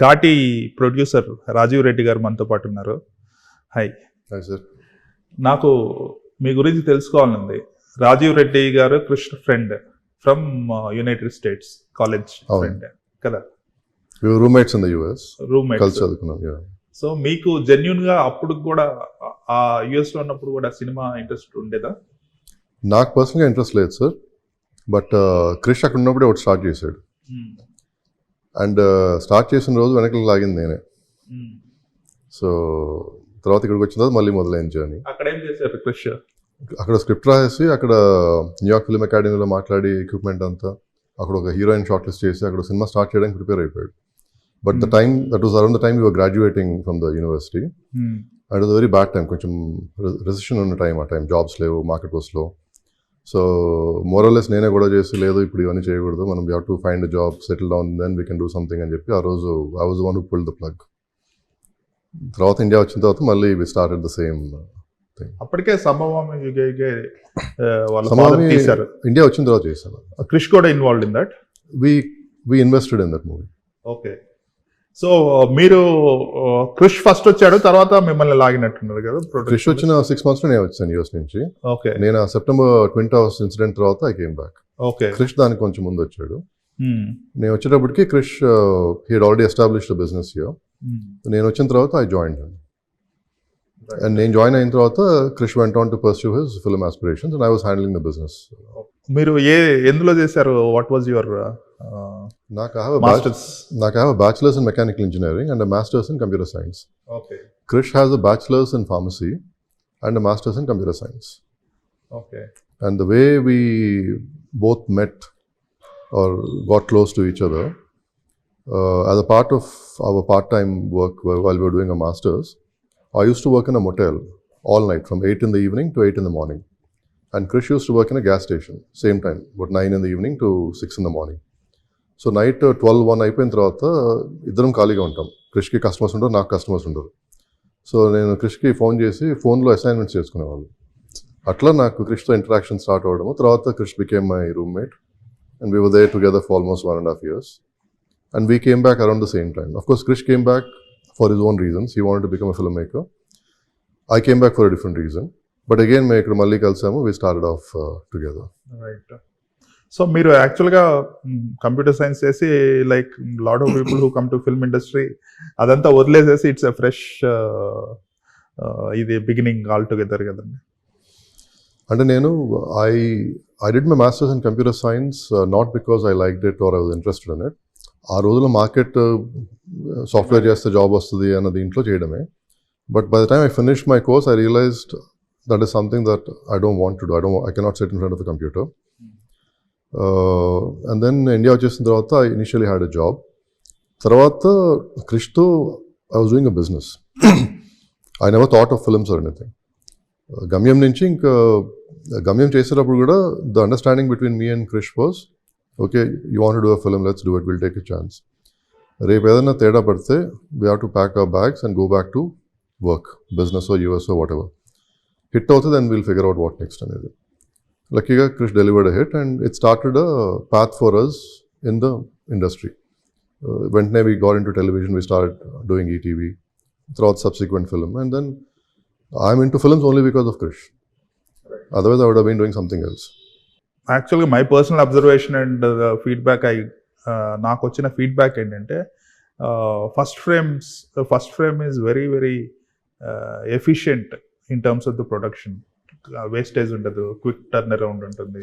Ghaati producer Rajiv Reddy గారు మనతో పాటు ఉన్నారు. Hi sir. నాకు మీ గురించి తెలుసుకోవాలనుంది. రాజీవ్ రెడ్డి గారు Krishna friend from United States, college friend కదా, roommates in the US, roommate కలిసి చదువుకున్నాం. సో మీకు జెన్యున్ గా అప్పుడు కూడా ఆ యుఎస్ లో ఉన్నప్పుడు కూడా సినిమా ఇంట్రెస్ట్ ఉండేదా? నాకు పర్సనల్గా ఇంట్రెస్ట్ లేదు సార్, బట్ క్రిష్ అక్కడ ఉన్నప్పుడే ఒకటి స్టార్ట్ చేశాడు. అండ్ స్టార్ట్ చేసిన రోజు వెనకలు లాగింది నేనే. సో తర్వాత ఇక్కడికి వచ్చిన తర్వాత మళ్ళీ మొదలైన జర్నీ. అక్కడ ఏం చేశారు క్రిష్? అక్కడ స్క్రిప్ట్ రాసేసి అక్కడ న్యూయార్క్ ఫిల్మ్ అకాడమీలో మాట్లాడి ఎక్విప్మెంట్ అంతా అక్కడ ఒక హీరోయిన్ షార్ట్ లిస్ట్ చేసి అక్కడ సినిమా స్టార్ట్ చేయడానికి ప్రిపేర్ అయిపోయాడు. But the time that was around the time you were graduating from the university. And it was very bad time, కొంచెం రెసిషన్ ఉన్న టైం. ఆ టైం జాబ్స్ లేవు, మార్కెట్ వాస్ లో. సో మోరల్లెస్ నేనే కూడా చేసి, లేదు ఇప్పుడు ఇవన్నీ చేయకూడదు, మనం we have to find a job, settle down, then we can do something అని చెప్పి ఆ రోజు I was one who pulled the plug. తర్వాత ఇండియా వచ్చిన తర్వాత మళ్ళీ we started the same thing. అప్పటికే సంభవం ఇండియా వచ్చిన తర్వాత చేశాను. క్రిష్ కూడా involved in that. We invested in that movie. Okay. So మీరు క్రిష్ ఫస్ట్ వచ్చాడు, తర్వాత మిమ్మల్ని లాగినట్టున్నారు కదా? క్రిష్ వచ్చిన 6 months నేను వచ్చాను యూఎస్ నుంచి. ఓకే. నేను సెప్టెంబర్ 20 Towers ఇన్సిడెంట్ తర్వాత I came back. Okay. Krish దానికి కొంచెం ముందు వచ్చాడు. నేను వచ్చేటప్పటికి Krish he had already established business here. నేను వచ్చిన తర్వాత ఐ జాయిన్డ్ హిమ్. అండ్ నేను జాయిన్ అయిన తర్వాత Krish went on to pursue his film aspirations and I was handling the business. మీరు ఎందులో చేశారు? వాట్ వాజ్ యువర్ నాకు I have a bachelor's in mechanical engineering and a master's in computer science. Okay. Krish has a bachelor's in pharmacy and a master's in computer science. Okay. And the way we both met or got close to each other, as a part of our part-time work while we were doing a master's, I used to work in a motel all night from 8 in the evening to 8 in the morning. And Krish used to work in a gas station, same time, about 9 in the evening to 6 in the morning. So night 12-1 అయిపోయిన తర్వాత ఇద్దరం ఖాళీగా ఉంటాం. క్రిష్కి customers ఉండరు, నాకు customers ఉండరు. So నేను క్రిష్కి phone చేసి ఫోన్లో అసైన్మెంట్స్ చేసుకునేవాళ్ళు. అట్లా నాకు క్రిష్తో ఇంటరాక్షన్ స్టార్ట్ అవ్వడము. తర్వాత Krish became my roommate and we were there together for almost 1.5 years. And we came back around the same time. Of course Krish came back for his own reasons. He wanted to become a film maker. I came back for a different reason. But again మేము ఇక్కడ మళ్ళీ కలిసాము. We started off together. Right. So మీరు యాక్చువల్గా computer science చేసి, like lot of people who come to film industry, అదంతా వదిలేసేసి it's a fresh ఇది beginning all together కదండి. అంటే నేను I did my masters in computer science not because I liked it or I was interested in it. ఆ రోజుల్లో market software చేస్తే job వస్తుంది అన్న దీంట్లో చేయడమే. But by the time I finish my course I realized that is something that I don't want to do. I cannot sit in front of the computer. And then India వచ్చేసిన తర్వాత I initially had a job. తర్వాత క్రిష్తో I was doing a business. I never thought of films or anything. Gamyam నుంచి ఇంకా గమ్యం చేసేటప్పుడు కూడా the understanding between me and Krish was, okay you want to do a film, let's do it, will take a chance. రేపు ఏదైనా తేడా పడితే we have to pack our bags and go back to work, business or US or whatever. Hit అవుతుంది and will figure out what next అనేది. Luckyగా Krish delivered a hit and it started a path for us in the industry. When we got into television, we started doing ETV, throughout subsequent film, and then I'm into films only because of Krish. Otherwise, I would have been doing something else. Actually, my personal observation and feedback, నాకు వచ్చిన feedback ఏంటంటే, first frame is very very efficient in terms of the production. Wastage ఉండదు, quick turn around ఉంటుంది.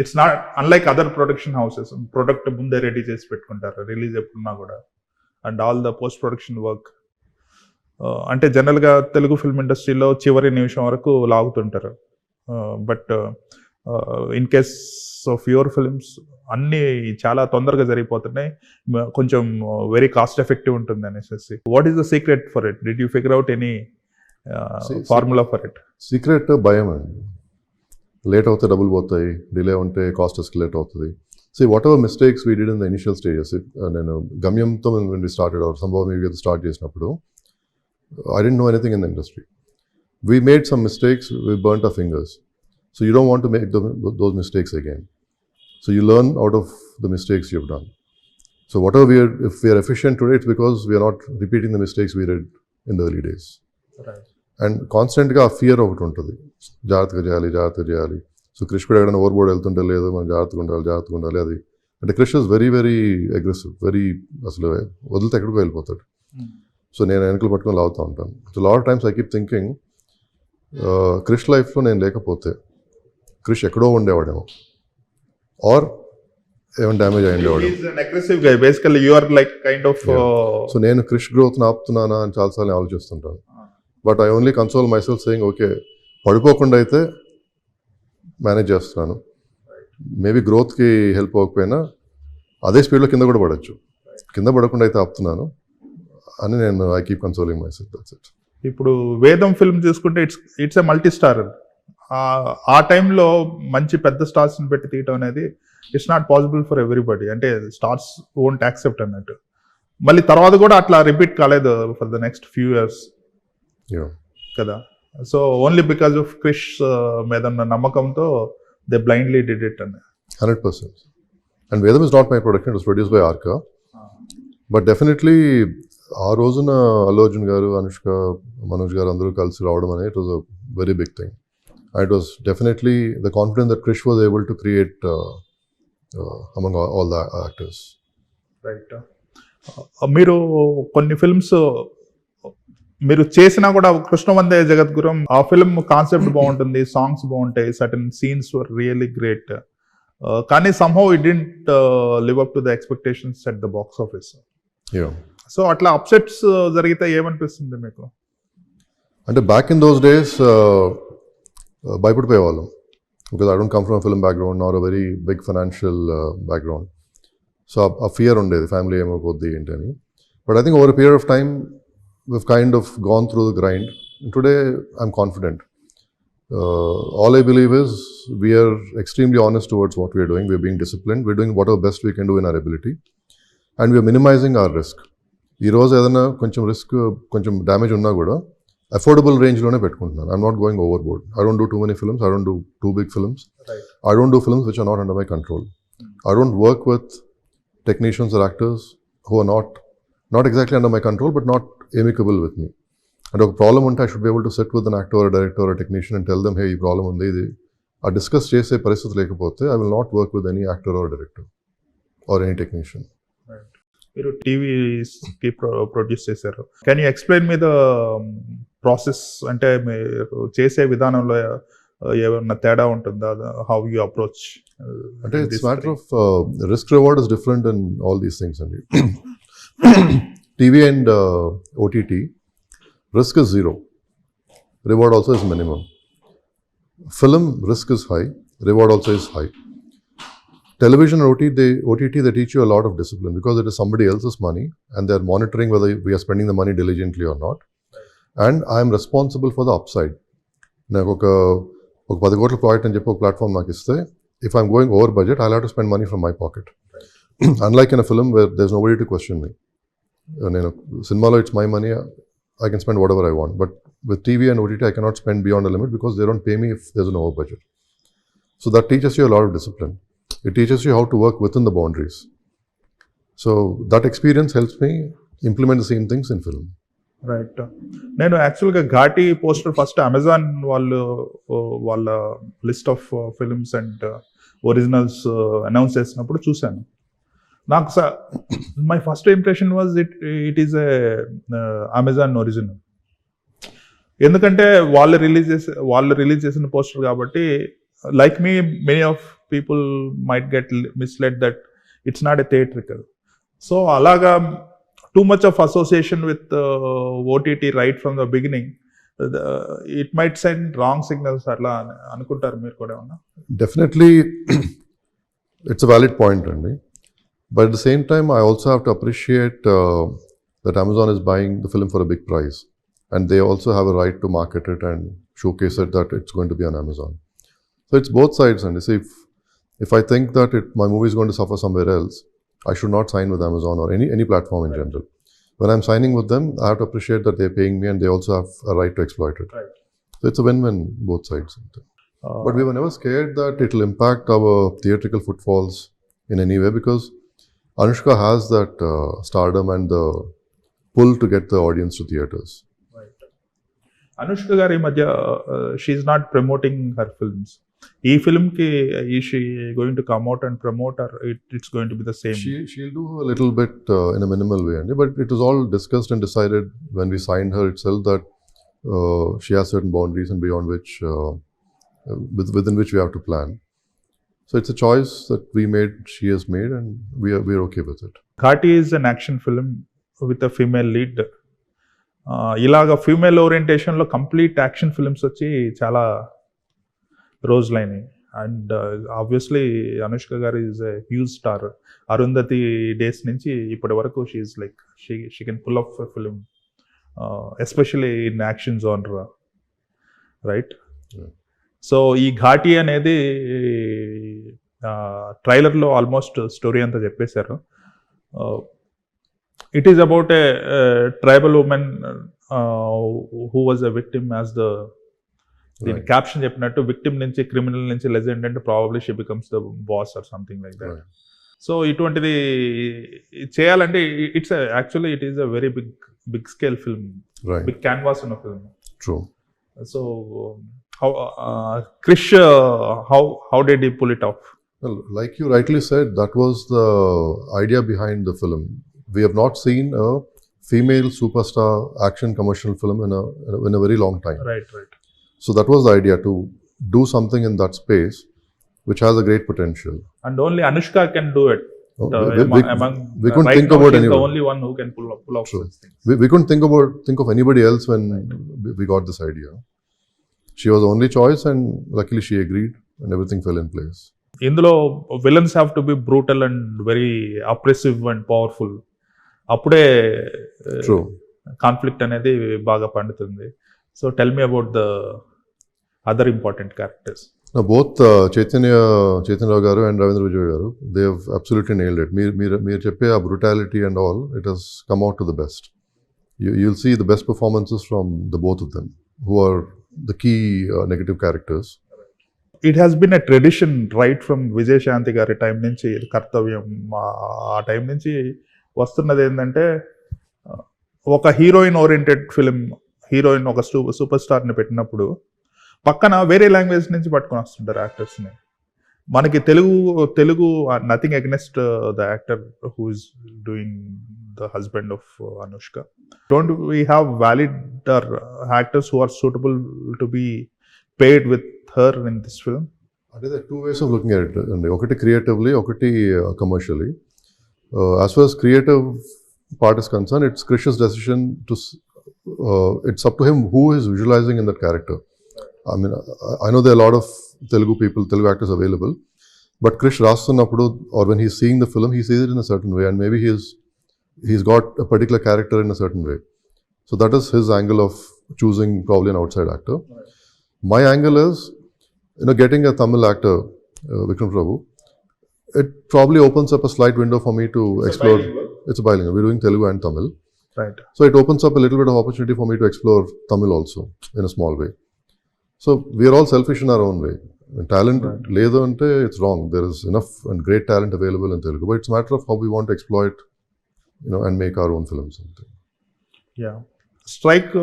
It's not unlike other production houses. Product ముందే ready చేసి పెట్టుకుంటారు release ఎప్పుడున్నా కూడా. And all the post production work అంటే జనరల్గా తెలుగు ఫిల్మ్ ఇండస్ట్రీలో చివరి నిమిషం వరకు లాగుతుంటారు. But in case of your films అన్నీ చాలా తొందరగా జరిగిపోతున్నాయి, కొంచెం వెరీ కాస్ట్ ఎఫెక్టివ్ ఉంటుంది అనేసి. What is the secret for it? Did you figure out any formula for it? Secret భయం అండి. లేట్ అవుతే డబ్బులు పోతాయి, డిలే ఉంటే కాస్ట్ ఎస్కలేట్ అవుతుంది. So whatever mistakes we did in the initial stages, నేను గమ్యంతో స్టార్టెడ్ అవర్ సంభవం స్టార్ట్ చేసినప్పుడు I didn't know anything in the industry. We made some mistakes, we burnt our fingers. So you don't want to make those mistakes again. So you learn out of the mistakes you have done. So if we are efficient today, it's because we are not repeating the mistakes we did in the early days. Right. And కాన్స్టెంట్గా ఆ fear ఒకటి ఉంటుంది, జాగ్రత్తగా చేయాలి. So Krish కూడా ఎక్కడైనా overboard వెళ్తుంటే లేదు మనం జాగ్రత్తగా ఉండాలి. అది అంటే Krish is very very aggressive, అసలు వదిలితే ఎక్కడికో వెళ్ళిపోతాడు. సో నేను వెనకలు పట్టుకొని లాగుతూ ఉంటాను. So lot of times I keep thinking Krish లైఫ్లో నేను లేకపోతే క్రిష్ ఎక్కడో ఉండేవాడేమో, ఆర్ ఏమైనా డ్యామేజ్ అయి ఉండేవాడు. Aggressive guy basically you are like kind of. So నేను క్రిష్ గ్రోత్ని ఆపుతున్నానా అని చాలాసార్లు ఆలోచిస్తుంటాను. But I only console myself saying okay, పడిపోకుండా అయితే మేనేజ్ చేస్తున్నాను. మేబీ గ్రోత్కి హెల్ప్ అవ్వకపోయినా అదే స్పీడ్లో కింద కూడా పడవచ్చు, కింద పడకుండా అయితే ఆపుతున్నాను అని నేను I keep consoling my self. That's it. ఇప్పుడు వేదం ఫిల్మ్ చూసుకుంటే ఇట్స్ ఎ మల్టీ స్టార్. ఆ టైంలో మంచి పెద్ద స్టార్స్ని పెట్టి తీయటం అనేది it's not possible for everybody. అంటే స్టార్స్ వోంట్ యాక్సెప్ట్ అన్నట్టు. మళ్ళీ తర్వాత కూడా అట్లా రిపీట్ కాలేదు for the next few years కదా. So only because of Krish మీద ఉన్న నమ్మకంతో దే బ్లైండ్లీ డిడ్ ఇట్ అని. 100%. And Vedam is not my production, it was produce by Arka. But definitely ఆ రోజున అల్లు అర్జున్ గారు, అనుష్క, మనోజ్ గారు అందరూ కలిసి రావడం అనేది it was a very big thing. It was definitely the confidence that Krish was able to create among all the actors. Right. మీరు కొన్ని ఫిల్మ్స్ మీరు చేసినా కూడా కృష్ణవందే జగద్గురం ఆ ఫిల్మ్ కాన్సెప్ట్ బాగుంటుంది, సాంగ్స్ బాగుంటాయి, certain scenes were really great, కానీ somehow it didn't live up to the expectations at the box office. So అట్లా అప్సెట్స్ జరిగితే ఏమనిపిస్తుంది మీకు? అంటే బ్యాక్ ఇన్ దోస్ డేస్ భయపడిపోయేవాళ్ళం, because I don't come from film background nor a very big financial background. So ఆ fear ఉండేది family ఏమైపోద్ది ఏంటని. But I think over period of time we've kind of gone through the grind. And today I'm confident. All I believe is we are extremely honest towards what we are doing. We're being disciplined. We're doing whatever best we can do in our ability. And we're minimizing our risk. ఈ రోజు ఏదైనా కొంచెం risk, కొంచెం damage ఉన్నా కూడా affordable రేంజ్లోనే పెట్టుకుంటున్నాను. I'm not going overboard. I don't do too many films. I don't do too big films. I don't do films which are not under my control. I don't work with technicians or actors who are not exactly under my control, but not amicable with me. And ఒక problem ఉంటే I should be able to sit with an actor or a director or a technician and tell them, hey, ఈ problem ఉంది, ఇది ఆ discuss చేసే పరిస్థితి లేకపోతే I will not work with any actor or director or any technician. మీరు టీవీకి produce చేశారు. Can you explain me the process? అంటే మీరు చేసే విధానంలో ఏమన్నా తేడా ఉంటుందా? How you approach? అంటే it's matter of risk reward is different in all these things అండి. TV and OTT, risk is zero. Reward also is minimum. Film, risk is high. Reward also is high. Television and OTT, they teach you a lot of discipline because it is somebody else's money and they are monitoring whether we are spending the money diligently or not. And I am responsible for the upside. నాకు ఒక 10 కోట్ల project అని చెప్పి ఒక platform నాకు ఇస్తే, if I'm going over budget, I'll have to spend money from my pocket. Unlike in a film where there's nobody to question me. నేను సినిమాలో it's my money, I can spend whatever I want. But with TV and OTT I cannot spend beyond the limit because they don't pay me if there is no over budget. So that teaches you a lot of discipline. It teaches you how to work within the boundaries. So that experience helps me implement the same things in film. Right. నేను యాక్చువల్గా Ghaati poster first Amazon వాళ్ళ list of films and originals announce చేసినప్పుడు చూశాను. నాకు my first impression was it is a Amazon original. ఎందుకంటే వాళ్ళు release చేసిన poster కాబట్టి, like me many of people might get misled that it's not a theatrical. So అలాగా too much of association with OTT right from the beginning, it might send wrong signals అట్లా అనుకుంటారు మీరు కూడా ఏమన్నా? Definitely it's a valid point అండి. But at the same time, I also have to appreciate that Amazon is buying the film for a big price. And they also have a right to market it and showcase it that it's going to be on Amazon. So it's both sides. And see, if I think that my movie is going to suffer somewhere else, I should not sign with Amazon or any platform in general. When I'm signing with them, I have to appreciate that they're paying me and they also have a right to exploit it. Right. So it's a win-win both sides. But we were never scared that it will impact our theatrical footfalls in any way because Anushka has that stardom and the pull to get the audience to theatres. Anushka garu ఈ మధ్య she's not promoting her films. ఈ film కి ఈ she going to come out and promote or it's going to be the same? She'll do a little bit in a minimal way, but it was all discussed and decided when we signed her itself that she has certain boundaries and beyond which within which we have to plan. So it's a choice that we made, she has made, and we are okay with it. Ghaati is an action film with a female lead. ఇలాగ female ఓరియంటేషన్లో complete action films వచ్చి చాలా రోజులైనాయి. And obviously Anushka గారు is a huge star. Arundhati days నుంచి ఇప్పటి వరకు she like she can pull off film especially in action genre, right? So ఈ ఘాటి అనేది ట్రైలర్లో ఆల్మోస్ట్ స్టోరీ అంతా చెప్పేశారు. It is about a tribal woman who was a victim as the దీని caption చెప్పినట్టు విక్టిమ్ నుంచి క్రిమినల్ నుంచి లెజెండ్ అంటే probably she becomes the boss or something like that. So ఇటువంటిది చేయాలంటే it's actually it is a very big scale film, big canvas ఉన్న film. True. So Krish, how did he pull it off? Well, like you rightly said, that was the idea behind the film. We have not seen a female superstar action commercial film in a very long time. Right. So that was the idea, to do something in that space which has a great potential. And only Anushka can do it. We couldn't think about anyone. The only one who can pull off True. such things. We couldn't think of anybody else when we got this idea. She was the only choice, and luckily she agreed, and everything fell in place. ఇందులో villains have to be brutal and very oppressive and powerful. అప్పుడే conflict అనేది బాగా పండుతుంది. So tell me about the other important characters. Now, both Chaitanya Rao garu and Ravindra Vijay garu, they have absolutely nailed it. Meer cheppe a brutality and all, it has come out to the best. You'll see the best performances from the both of them, who are the key negative characters. It has been a tradition right from Vijay Shanti గారి time నుంచి, కర్తవ్యం ఆ time నుంచి వస్తున్నది ఏంటంటే, ఒక heroine oriented film, heroine ఒక super స్టార్ని పెట్టినప్పుడు పక్కన వేరే లాంగ్వేజ్ నుంచి పట్టుకొని వస్తుంటారు యాక్టర్స్ని. మనకి Telugu nothing against the actor who is doing the husband of Anushka. Don't we have valid or actors who are suitable to be paid with her in this film? There are two ways of looking at it. Okati creatively, okati commercially. As far as creative part is concerned, it's Krish's decision to. It's up to him who is visualizing in that character. I mean, I know there are a lot of Telugu actors available, but Krish Rastunnappudu, or when he's seeing the film, he sees it in a certain way, and maybe he's got a particular character in a certain way. So that is his angle of choosing probably an outside actor. My angle is, getting a Tamil actor, Vikram Prabhu, it probably opens up a slight window for me to explore. It's bilingual. We're doing Telugu and Tamil. Right. So it opens up a little bit of opportunity for me to explore Tamil also in a small way. So we are all selfish in our own way. When talent ledu ante, it's wrong. There is enough and great talent available in Telugu, but it's a matter of how we want to exploit, and make our own films. Yeah. Strike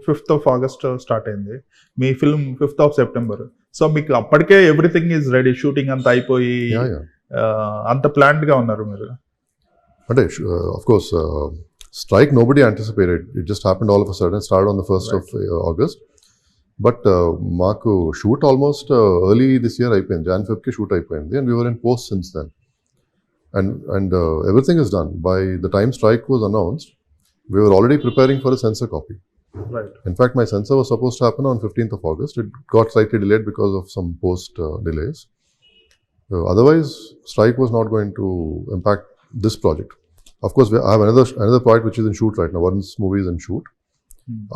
5th of August start అయింది. మీ film 5th of September. So మీకు అప్పటికే everything is ready, shooting అంతా అయిపోయి అంత planned గా ఉన్నారు మీరు? అంటే of course, strike nobody anticipated. It just happened all of a sudden. It started on the 1st of August. But మాకు shoot almost early this year అయిపోయింది. Jan 5th కి షూట్ అయిపోయింది, and we were in post since then. And everything is done. By the time strike was announced, we were already preparing for a censor copy. Right. In fact, my censor was supposed to happen on 15th of August. It got slightly delayed because of some post delays. Otherwise, strike was not going to impact this project. Of course, I have another project which is in shoot right now. Varun's movie is in shoot.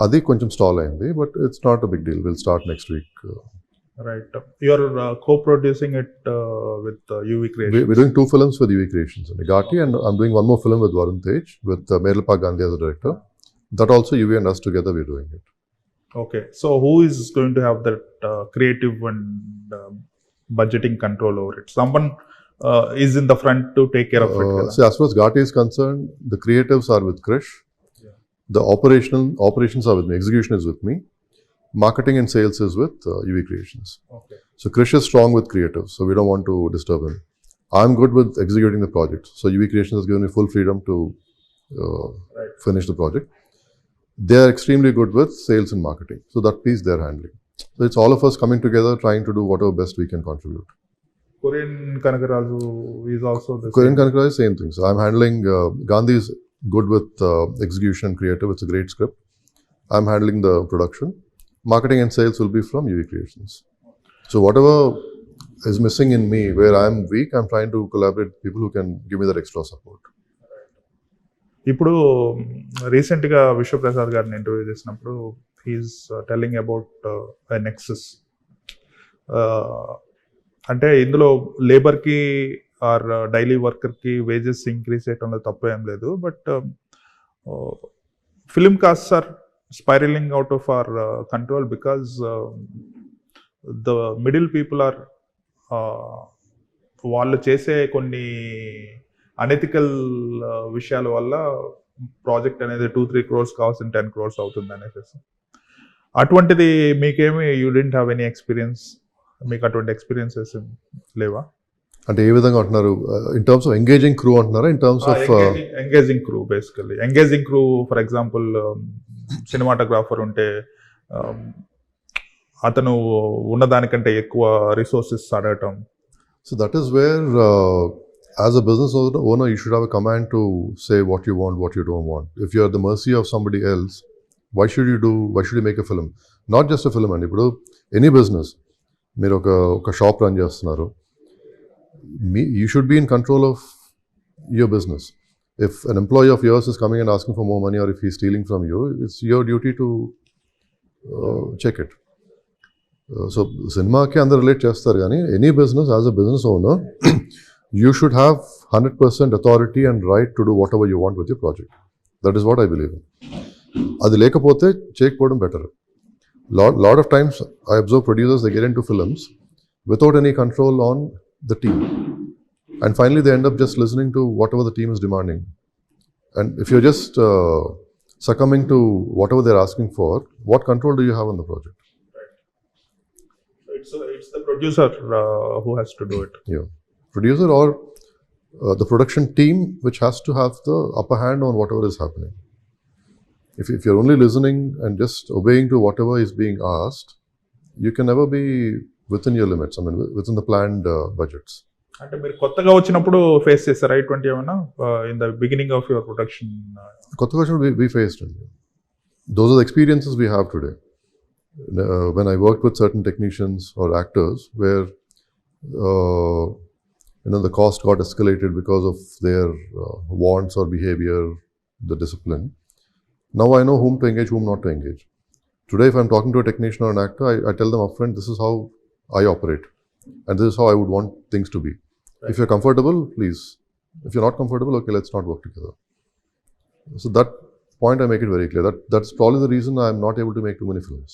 Adi koncham stall ayindi, but it's not a big deal. We'll start next week. Right. You're co-producing it with UV Creations. We're doing 2 films with UV Creations, Ghati, and I'm doing one more film with Varun Tej with Merlapa Gandhi as a director. That also UV and us together we're doing it. Okay. So who is going to have that creative and budgeting control over it? Someone is in the front to take care of it. కదా. See, as far as Ghati is concerned, the creatives are with Krish. The operations are with me. Execution is with me. Marketing and sales is with UV Creations. Okay. So Krish is strong with creatives, so we don't want to disturb him. I'm good with executing the project. So UV Creations has given me full freedom to finish the project. They are extremely good with sales and marketing. So that piece they're handling. So it's all of us coming together, trying to do whatever best we can contribute. Korean Kanagaraju is also the Korean same. Kankara is same thing. So I'm handling, Gandhi is good with execution and creative. It's a great script. I'm handling the production. Marketing and sales will be from UV Creations. So whatever is missing in me, where I'm weak, I'm trying to collaborate with people who can give me that extra support. ఇప్పుడు రీసెంట్గా విశ్వప్రసాద్ గారిని interview చేసినప్పుడు he's telling about nexus. అంటే ఇందులో లేబర్కి or daily వర్కర్కి wages increase చేయడంలో తప్పు ఏం లేదు, but film costs are spiraling out of our control because the middle people are వాళ్ళు చేసే కొన్ని అనెథికల్ విషయాల వల్ల ప్రాజెక్ట్ అనేది 2-3 crores కావాల్సిన 10 crores అవుతుంది అనేసి. అటువంటిది మీకేమి you didn't have any experience? మీకు అటువంటి ఎక్స్పీరియన్సెస్ లేవా? అంటే ఏ విధంగా అంటున్నారు? In terms of engaging crew అంటున్నారా? In terms of engaging crew, basically engaging crew. For example cinematographer ఉంటే అతను ఉన్నదానికంటే ఎక్కువ రిసోర్సెస్ అడగటం. So that is where, as a business owner, you should have a command to say what you want, what you don't want. If you are at the mercy of somebody else, why should you make a film? Not just a film, and ఇప్పుడు any business, మీరు ఒక shop run చేస్తున్నారు, you should be in control of your business. If an employee of yours is coming and asking for more money, or if he's stealing from you, it's your duty to check it. So సినిమాకి అందరు relate చేస్తారు, కానీ any business, as a business owner, you should have 100% authority and right to do what ever you want with you project. That is what I believe in. అది లేకపోతే చేయకపోవడం better. Lot of times I observe producers, they get in to films without any control on the team, and finally they end up just listening to whatever the team is demanding. And if you're just succumbing to whatever they're asking for, what control do you have on the project? It's the producer who has to do it. Yeah, producer or the production team, which has to have the upper hand on whatever is happening. If you're only listening and just obeying to whatever is being asked, you can never be within your limits. I mean, within the planned budgets. అంటే మీరు కొత్తగా వచ్చినప్పుడు face చేస్తారా ఇటువంటి ఏమన్నా in the beginning of your production? కొత్తగా వచ్చినప్పుడు we faced it. Those are the experiences we have today. When I worked with certain technicians or actors where the cost got escalated because of their wants or behavior, the discipline. Now I know whom to engage, whom not to engage. Today, if I'm talking to a technician or an actor, I tell them upfront, this is how I operate, and this is how I would want things to be. Right. If you're comfortable, please. If you're not comfortable, okay, let's not work together. So that point I make it very clear. That's probably the reason I'm not able to make too many films.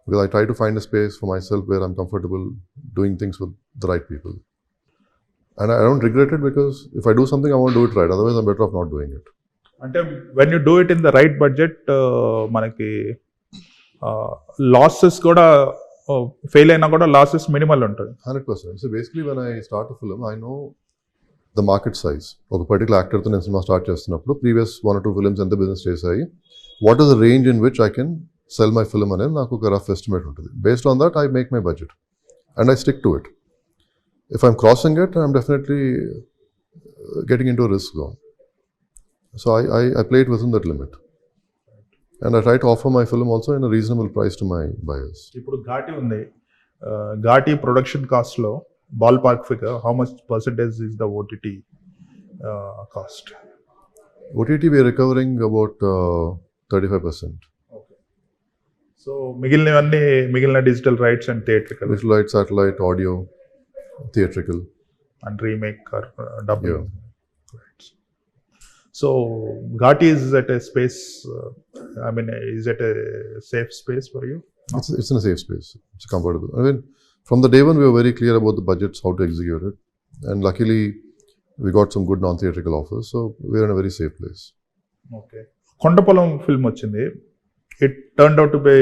Because I try to find a space for myself where I'm comfortable doing things with the right people. And I don't regret it, because if I do something, I want to do it right. Otherwise, I'm better off not doing it. అంటే when you do it in the right budget, మనకి losses కూడా fail అయినా కూడా losses minimal ఉంటుంది. 100%. So basically, when I start a film, I know the market size. ఒక particular యాక్టర్తో నేను cinema start చేస్తున్నప్పుడు previous 1 or 2 films ఎంత బిజినెస్ చేశాయి, what is the range in which I can sell my film అనేది నాకు ఒక rough estimate ఉంటుంది. Based on that I make my budget and I stick to it. If I'm crossing it, I'm definitely getting into a risk zone. So I play it within that limit. And I try to offer my film also in a reasonable price to my buyers. ఇప్పుడు ఘాటి ఉంది, Ghaati production కాస్ట్లో ball park figure, how much percentage is the OTT cost? OTT we are recovering about 35%. Okay. So మిగిలిన digital rights and theatrical? Digital rights, satellite, audio, theatrical. And remake or dubbing. Yeah. Right. So Ghati is at a space, is it a safe space for you? No? It's in a safe space. It's comfortable. I mean, from the day one, we were very clear about the budgets, how to execute it. And luckily, we got some good non-theatrical offers, so we're in a very safe place. Okay, Kondapolam film వచ్చింది. It turn out to be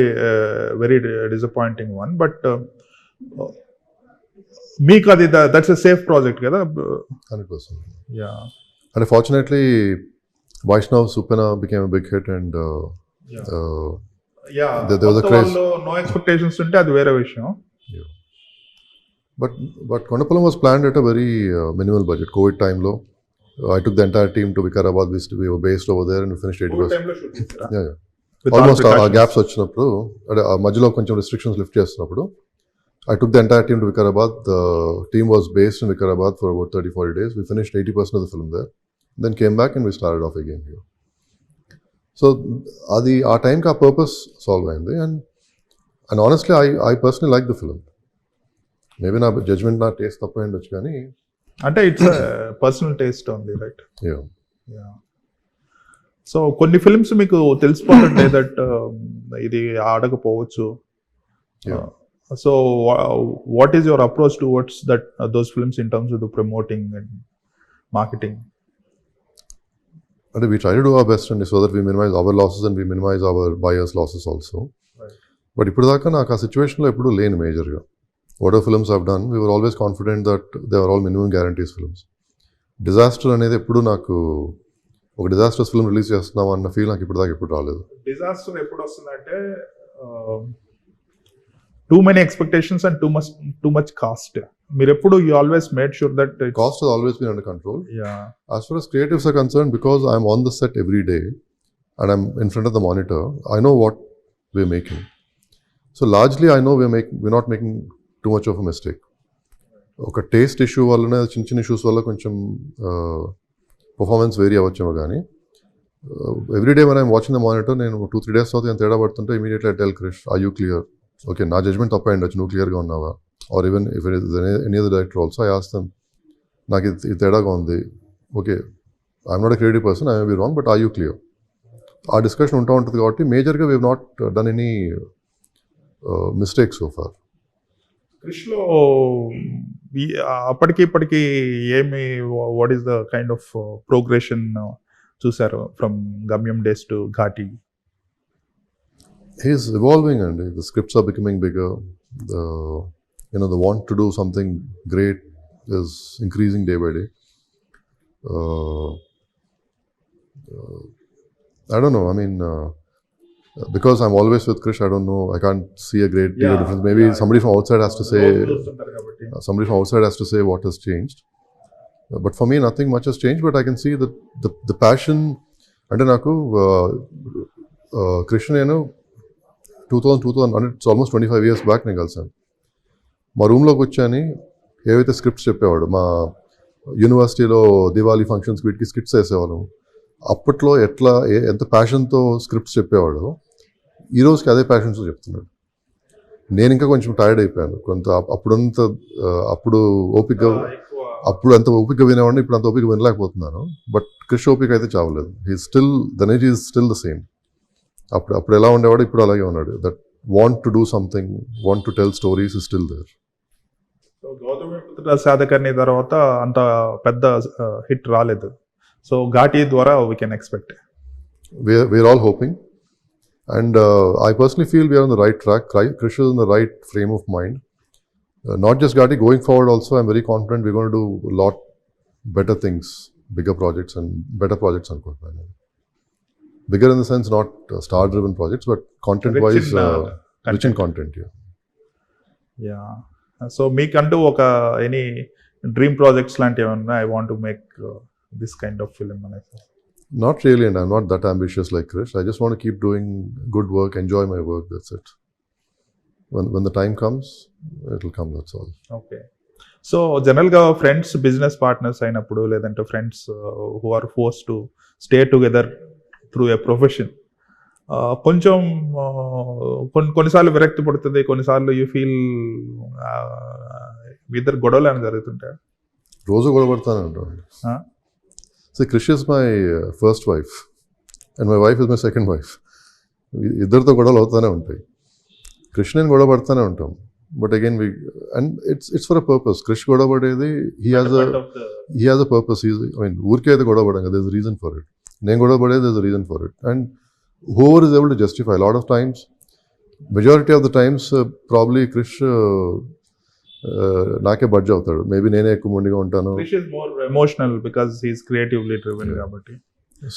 very disappointing one, but మీకు అది that's a safe project కదా? 100%. Yeah, And fortunately, Vaishnav Supana became a big hit, and yeah, there was a craze. No expectations ఉంటే అది వేరే విషయం. But Kondapalam was planned at a very minimal budget. COVID time low. I took the entire team to Vikarabad. We were based over there and we finished 80%. Yeah. Almost ఆ gaps వచ్చినప్పుడు అంటే ఆ మధ్యలో కొంచెం రిస్ట్రిక్షన్స్ లిఫ్ట్ చేస్తున్నప్పుడు I took the entire team to Vikarabad. The team was based in Vikarabad for about 30-40 days. We finished 80% of the film there. Then came back and we started off again here. So అది ఆ టైంకి ఆ purpose solve అయింది. And honestly, I personally like the film. Maybe నా judgment, నా taste తప్ప ఉండొచ్చు కానీ అంటే ఇట్స్ పర్సనల్ టేస్ట్ ఉంది, రైట్? yeah. సో కొన్ని ఫిల్మ్స్ మీకు తెలిసిపోతుంటే దట్ ఇది ఆడకపోవచ్చు. So what is your approach towards that those films in terms of the promoting and marketing? అంటే we try to do our best and so that we minimize our losses and we minimize our buyers' losses also. But ఇప్పుడు దాకా నాకు ఆ సిచ్యువేషన్లో ఎప్పుడూ లేను మేజర్గా. whatever films I've done, we were always confident that they were all minimum guarantees films. Disaster అనేది ఎప్పుడు నాకు ఒక డిజాస్టర్స్ ఫిల్మ్ రిలీజ్ చేస్తున్నాం అన్న ఫీల్ నాకు ఇప్పుడు దాకా ఎప్పుడు రాలేదు. డిజాస్టర్ ఎప్పుడు వస్తుందంటే too many expectations and too much cost. మీరు ఎప్పుడు you always made sure that cost has always been under control. Yeah. As far as creatives are concerned, because I'm on the set every day and I'm in front of the monitor, I know what we're making. So largely I know we're not making too much of a mistake. ఒక taste issue వల్లనే చిన్న చిన్న issues వల్ల కొంచెం performance vary అవ్వచ్చేమో కానీ everyday when I'm watching the monitor, నేను 2-3 days తర్వాత నేను తేడా పడుతుంటే immediately I tell Krish, are you clear? Okay, నా జడ్జ్మెంట్ తప్ప ఉండొచ్చు, నువ్వు క్లియర్గా ఉన్నావా? Or even if it is any other director also I ask them, నాకు ఇది తేడాగా ఉంది. Okay, I'm not a creative person, I may be wrong, but are you clear? ఆ డిస్కషన్ ఉంటుంది కాబట్టి మేజర్గా we have not done any mistakes so far. క్రిష్లో అప్పటికి ఇప్పటికి ఏమి what is the kind of progression చూసారు from Gamyam days to Ghaati? He's evolving and the scripts are becoming bigger. The want to do something great is increasing day by day. I don't know. I mean, because I'm always with Krish, I don't know. I can't see a great deal of difference. Maybe somebody from outside has to say. Somebody from outside has to say what has changed. But for me, nothing much has changed. But I can see that the passion. Ante naku Krish nenu 2000 it's almost 25 years back నేను కలిసాను. మా రూమ్లోకి వచ్చాని ఏవైతే scripts చెప్పేవాడు, మా యూనివర్సిటీలో Diwali functions వీటికి scripts వేసేవాళ్ళం. అప్పట్లో ఎంత ప్యాషన్తో స్క్రిప్ట్స్ చెప్పేవాడు, ఈ రోజుకి అదే ప్యాషన్తో చెప్తున్నాడు. నేను ఇంకా కొంచెం టైర్డ్ అయిపోయాను కొంత. అప్పుడు ఎంత ఓపిక వినేవాడిని, ఇప్పుడు అంత ఓపిక వినలేకపోతున్నాను. బట్ క్రిష్ ఓపిక అయితే చావలేదు. The energy is still the same. అప్పుడు ఎలా ఉండేవాడు, ఇప్పుడు అలాగే ఉన్నాడు. That want to do something, want to tell stories is still there. So Gautamiputra Satakarni తర్వాత అంత పెద్ద హిట్ రాలేదు. సో ఘాటి ద్వారా we can expect. We are all hoping and I personally feel we are on the right track. Krish is in the right frame of mind. Not just Ghati, going forward also I'm very confident we're going to do a lot better things, bigger projects and better projects అనుకుంటున్నాను. Bigger in the sense not star-driven projects, but content-wise, rich in content. Yeah. So మీకంటూ ఒక any dream projects లాంటివి ఏమన్నా, I want to make this kind of film అనేది? Not really, and I'm not that ambitious like Krish. I just want to keep doing good work, enjoy my work, that's it. When the time comes, it will come, that's all. Okay. So జనరల్గా friends, business partners అయినప్పుడు, లేదంటే friends who are force to stay together through a profession, కొంచెం కొన్నిసార్లు విరక్తి పడుతుంది, కొన్నిసార్లు you feel ఇద్దరు గొడవలు అని జరుగుతుంటాయి. రోజు గొడవ పడతానే ఉంటాను. So Krish is my first wife and my wife is my second wife. ఇద్దరితో గొడవలు అవుతూనే ఉంటాయి. కృష్ణ నేను గొడవ పడుతూనే ఉంటాం. But again, it's for a purpose. Krish Godabadedi, he has a purpose. Urke aithe Godabadanga, there's a reason for it. Nen Godabadedi, there's a reason for it. And whoever is able to justify, a lot of times, majority of the times, probably Krish నాకే buds అవుతాడు. Maybe నేనే ఎక్కువ మొండిగా ఉంటాను. Krish is more emotional because he's creatively driven కాబట్టి.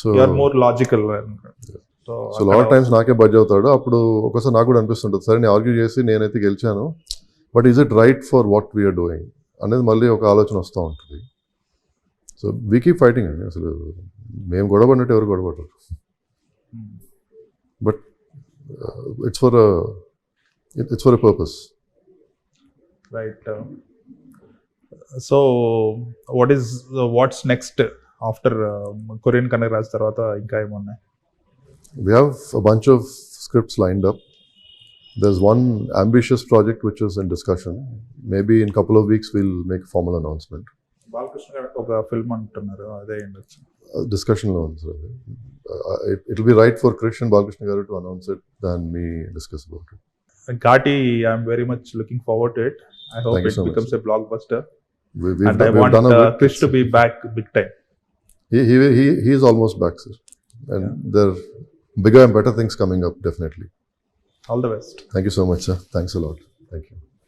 So You are more logical. So lot times నాకే buds అవుతాడు. అప్పుడు ఒకసారి నాకు కూడా అనిపిస్తుంటుంది, సరే నేను ఆర్గ్యూ చేసి నేనైతే గెలిచాను, but is it right for what we're doing అనేది మళ్ళీ ఒక ఆలోచన వస్తూ ఉంటుంది. సో వీ కీప్ ఫైటింగ్ అండి. అసలు మేము గొడవడినట్టు ఎవరు గొడవడరు. But it's for a purpose. Right. So what's next after Korean Kanaraj తర్వాత ఇంకా ఏమన్నా? We have a bunch of scripts lined up. There's one ambitious project which is in discussion. Maybe in a couple of weeks we'll make a formal announcement. Balakrishna గారు ఒక film అంటున్నారు, అదే ఉండొచ్చు. Discussion లో ఉంది sir. It'll be right for Krish and Balkrishna garu to announce it than me discuss about it. Ghati, I'm very much looking forward to it. I hope Thank you it so becomes much. a blockbuster. We've And I we've want done a bit. Krish to be back big time. He's almost back, sir. And there are bigger and better things coming up, definitely. All the best. Thank you so much, sir. Thanks a lot. Thank you.